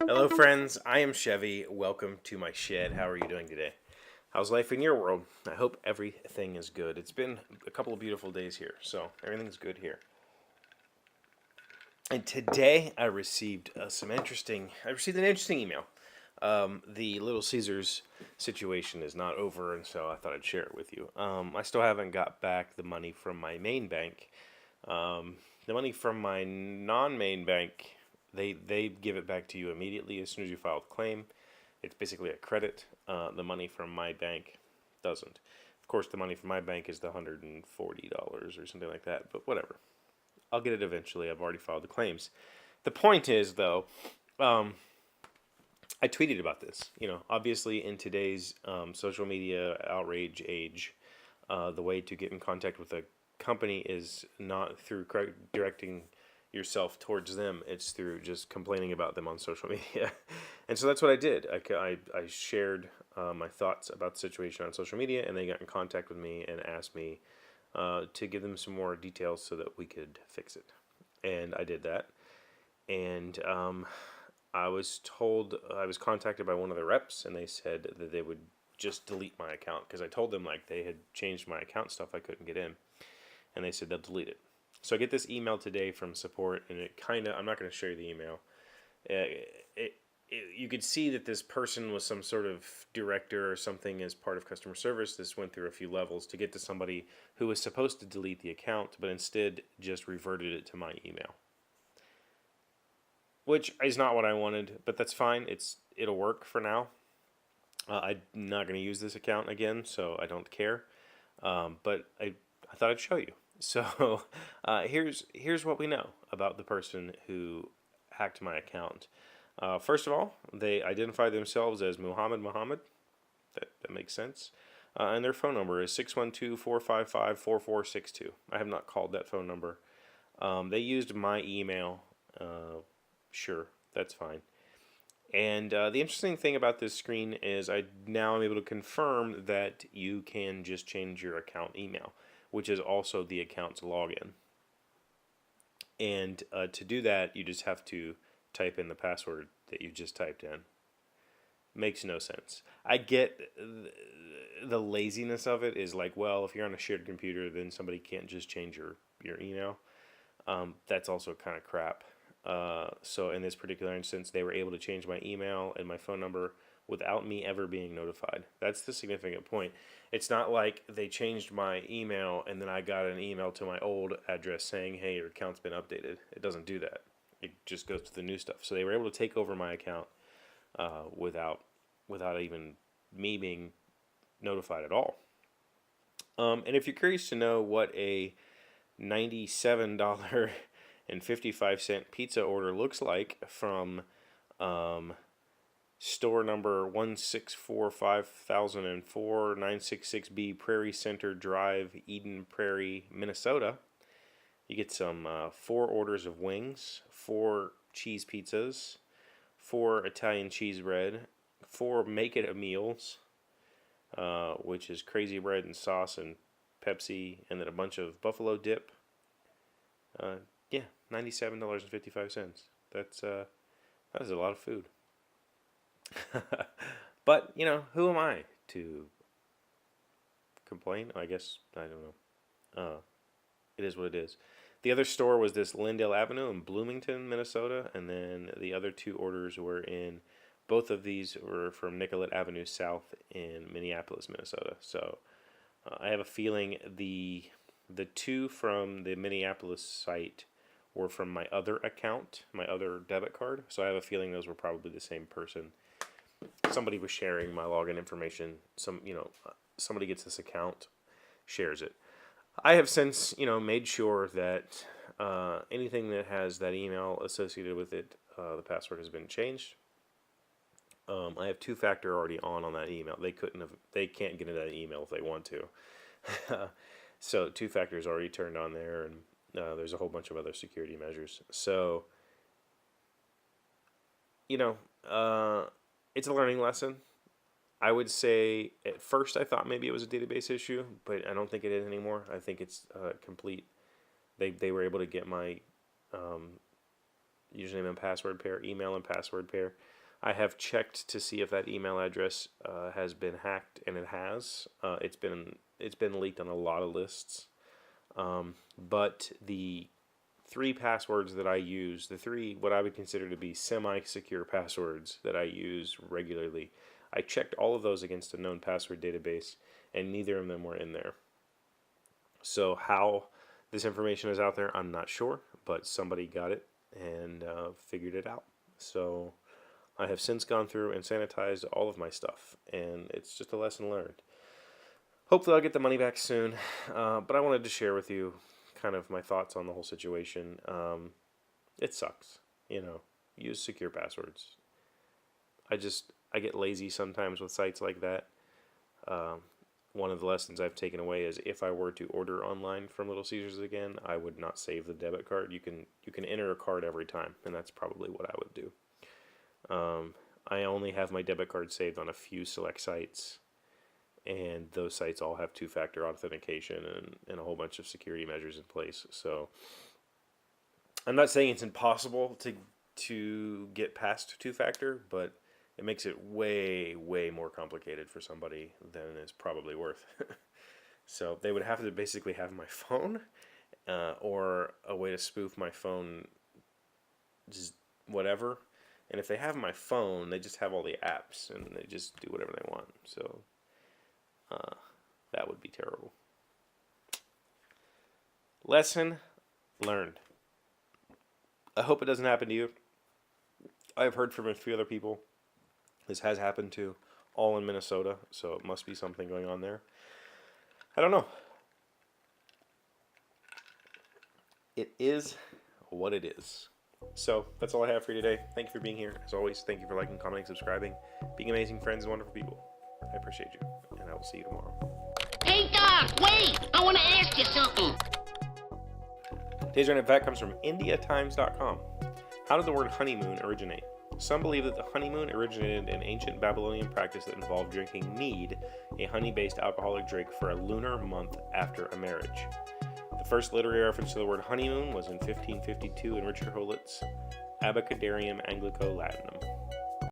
Hello friends, I am Chevee. Welcome to my shed. How are you doing today? How's life in your world? I hope everything is good. It's been a couple of beautiful days here, so everything's good here. And today I received an interesting email. The Little Caesars situation is not over, and so I thought I'd share it with you. I still haven't got back the money from my main bank. The money from my non-main bank, they give it back to you immediately as soon as you file a claim. It's basically a credit. The money from my bank doesn't. Of course, the money from my bank is the $140 or something like that, but whatever. I'll get it eventually. I've already filed the claims. The point is, though, I tweeted about this. Obviously in today's social media outrage age, the way to get in contact with a company is not through directing yourself towards them. It's through just complaining about them on social media. And so that's what I did. I shared my thoughts about the situation on social media, and they got in contact with me and asked me to give them some more details so that we could fix it. And I did that. And I was contacted by one of the reps, and they said that they would just delete my account because I told them they had changed my account stuff I couldn't get in. And they said they'll delete it. So I get this email today from support, and I'm not going to show you the email. You could see that this person was some sort of director or something as part of customer service. This went through a few levels to get to somebody who was supposed to delete the account, but instead just reverted it to my email. Which is not what I wanted, but that's fine. It'll work for now. I'm not going to use this account again, so I don't care. But I thought I'd show you. So here's what we know about the person who hacked my account. First of all, they identify themselves as Muhammad. That makes sense. And their phone number is 612-455-4462. I have not called that phone number. They used my email. Sure, that's fine. And the interesting thing about this screen is I now am able to confirm that you can just change your account email, which is also the account's login. And to do that, you just have to type in the password that you just typed in. Makes no sense. I get the laziness of it is well, if you're on a shared computer, then somebody can't just change your email. That's also kind of crap. So in this particular instance, they were able to change my email and my phone number without me ever being notified. That's the significant point. It's not like they changed my email and then I got an email to my old address saying, hey, your account's been updated. It doesn't do that. It just goes to the new stuff. So they were able to take over my account without even me being notified at all. And if you're curious to know what a $97.55 pizza order looks like from store number 1645004 966B Prairie Center Drive, Eden Prairie, Minnesota, you get some 4 orders of wings, 4 cheese pizzas, 4 Italian cheese bread, 4 make it a meals, which is crazy bread and sauce and Pepsi, and then a bunch of buffalo dip. Yeah, $97.55. That is a lot of food. But who am I to complain? I guess I don't know. It is what it is. The other store was this Lindale Avenue in Bloomington, Minnesota, and then the other 2 orders were in. Both of these were from Nicollet Avenue South in Minneapolis, Minnesota. So I have a feeling the 2 from the Minneapolis site were from my other account, my other debit card. So I have a feeling those were probably the same person. Somebody was sharing my login information. Somebody gets this account, shares it. I have since, made sure that anything that has that email associated with it, the password has been changed. I have 2-factor already on that email. They can't get into that email if they want to. So 2-factor is already turned on there, and there's a whole bunch of other security measures. So, it's a learning lesson. I would say at first I thought maybe it was a database issue, but I don't think it is anymore. I think it's complete. They were able to get my username and password pair, email and password pair. I have checked to see if that email address has been hacked, and it has. It's been leaked on a lot of lists. But the 3 passwords that I use, the 3 what I would consider to be semi-secure passwords that I use regularly, I checked all of those against a known password database, and neither of them were in there. So how this information is out there, I'm not sure, but somebody got it and figured it out. So I have since gone through and sanitized all of my stuff, and it's just a lesson learned. Hopefully I'll get the money back soon, but I wanted to share with you kind of my thoughts on the whole situation. It sucks, use secure passwords. I get lazy sometimes with sites like that. One of the lessons I've taken away is if I were to order online from Little Caesars again, I would not save the debit card. You can enter a card every time, and that's probably what I would do. I only have my debit card saved on a few select sites, and those sites all have 2-factor authentication and a whole bunch of security measures in place. So I'm not saying it's impossible to get past 2-factor, but it makes it way, way more complicated for somebody than it's probably worth. So they would have to basically have my phone or a way to spoof my phone, just whatever. And if they have my phone, they just have all the apps and they just do whatever they want. So that would be terrible. Lesson learned. I hope it doesn't happen to you. I've heard from a few other people this has happened to, all in Minnesota, so it must be something going on there. I don't know. It is what it is. So that's all I have for you today. Thank you for being here. As always, thank you for liking, commenting, subscribing, being amazing friends and wonderful people. I appreciate you, and I will see you tomorrow. Hey, Doc, wait! I want to ask you something. Today's random fact comes from IndiaTimes.com. How did the word honeymoon originate? Some believe that the honeymoon originated in ancient Babylonian practice that involved drinking mead, a honey-based alcoholic drink, for a lunar month after a marriage. The first literary reference to the word honeymoon was in 1552 in Richard Hollett's Abacadarium Anglico Latinum.